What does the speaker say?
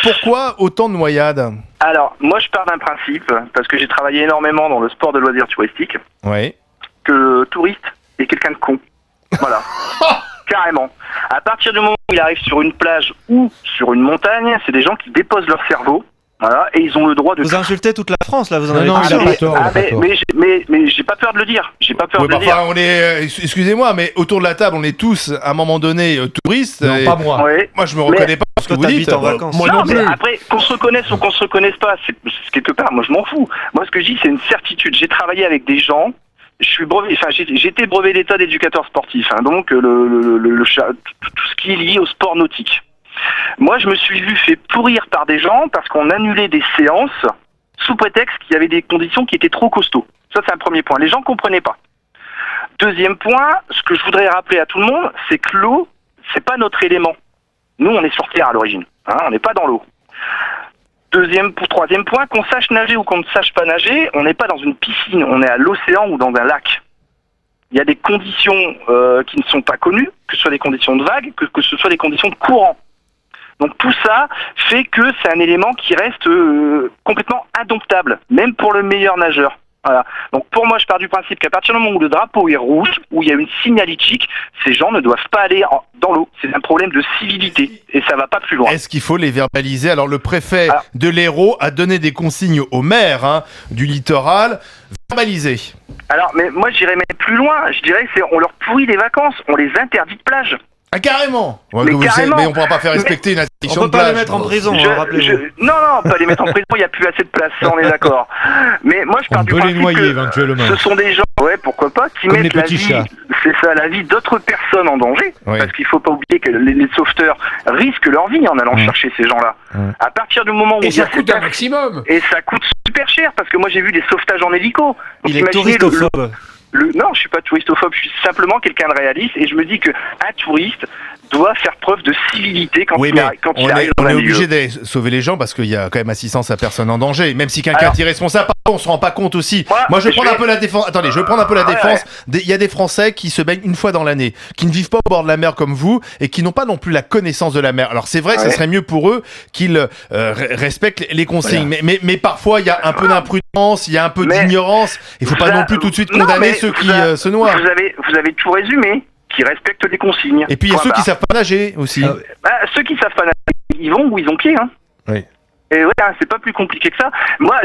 Pourquoi autant de noyades? Alors, moi je pars d'un principe, parce que j'ai travaillé énormément dans le sport de loisirs touristiques, Oui. que le touriste est quelqu'un de con. Voilà. Carrément. À partir du moment où il arrive sur une plage ou sur une montagne, c'est des gens qui déposent leur cerveau. Voilà, et ils ont le droit de... Vous insultez toute la France, là, vous en Non, avez non, pas il a parlé. pas tort. mais j'ai pas peur de le dire. J'ai pas peur Ouais, de bah, le dire. enfin, on est, excusez-moi, mais autour de la table, on est tous à un moment donné touristes. Non, et pas moi. Ouais. Moi, je me reconnais pas dans ce que Toi, vous dites. t'habites en vacances. Moi non, non mais plus. après, qu'on se reconnaisse ou qu'on se reconnaisse pas, c'est quelque part, moi je m'en fous. Moi ce que je dis, c'est une certitude. J'ai travaillé avec des gens, je suis brevet, enfin j'ai été brevet d'État d'éducateur sportif, hein, donc tout ce qui est lié au sport nautique. Moi je me suis vu fait pourrir par des gens parce qu'on annulait des séances sous prétexte qu'il y avait des conditions qui étaient trop costauds. Ça c'est un premier point. Les gens comprenaient pas. Deuxième point, ce que je voudrais rappeler à tout le monde, c'est que l'eau, c'est pas notre élément. Nous, on est sur Terre à l'origine, hein, on n'est pas dans l'eau. Troisième point, qu'on sache nager ou qu'on ne sache pas nager, on n'est pas dans une piscine, on est à l'océan ou dans un lac. Il y a des conditions qui ne sont pas connues, que ce soit des conditions de vagues, que ce soit des conditions de courant. Donc tout ça fait que c'est un élément qui reste complètement indomptable, même pour le meilleur nageur. Voilà. Donc pour moi, je pars du principe qu'à partir du moment où le drapeau est rouge, où il y a une signalétique, ces gens ne doivent pas aller dans l'eau. C'est un problème de civilité et ça va pas plus loin. Est-ce qu'il faut les verbaliser? Alors, le préfet de l'Hérault a donné des consignes au maire du littoral. Verbaliser. Alors, mais moi, j'irais même plus loin. Je dirais on leur pourrit les vacances, on les interdit de plage. Ah, carrément. Ouais, Mais carrément. Mais on pourra pas faire respecter une On interdiction peut de pas les plage. mettre en prison, rappelez-vous. Non, pas les mettre en prison, il n'y a plus assez de place, ça, on est d'accord. Mais moi, je pars On du peut les principe noyer que éventuellement. ce sont des gens, ouais, pourquoi pas, qui Comme mettent les la petits vie, chats. c'est ça, la vie d'autres personnes en danger. Oui. Parce qu'il faut pas oublier que les sauveteurs risquent leur vie en allant chercher ces gens-là. À partir du moment où Et il y a ça coûte cette un maximum. et ça coûte super cher, parce que moi, j'ai vu des sauvetages en hélico. Donc, Il est imaginez touristophobe. non, je suis pas touristophobe, je suis simplement quelqu'un de réaliste et je me dis que un touriste doit faire preuve de civilité quand il arrive dans on un est milieu. obligé de sauver les gens parce qu'il y a quand même assistance à personne en danger. Même si quelqu'un est irresponsable, on se rend pas compte aussi. Moi, je vais prendre un peu la défense. Attendez, je vais prendre un peu la défense. Il y a des Français qui se baignent une fois dans l'année, qui ne vivent pas au bord de la mer comme vous et qui n'ont pas non plus la connaissance de la mer. Alors c'est vrai que ça serait mieux pour eux qu'ils respectent les consignes. Voilà. Mais parfois, il y a un peu d'imprudence, il y a un peu d'ignorance. Il faut pas non plus tout de suite condamner ceux qui se noient. Vous avez tout résumé, qui respectent les consignes. Et puis il y a ceux qui savent pas nager aussi. Ceux qui savent pas nager, ils vont où ils ont pied. Hein. Oui. Et ouais, c'est pas plus compliqué que ça. Moi,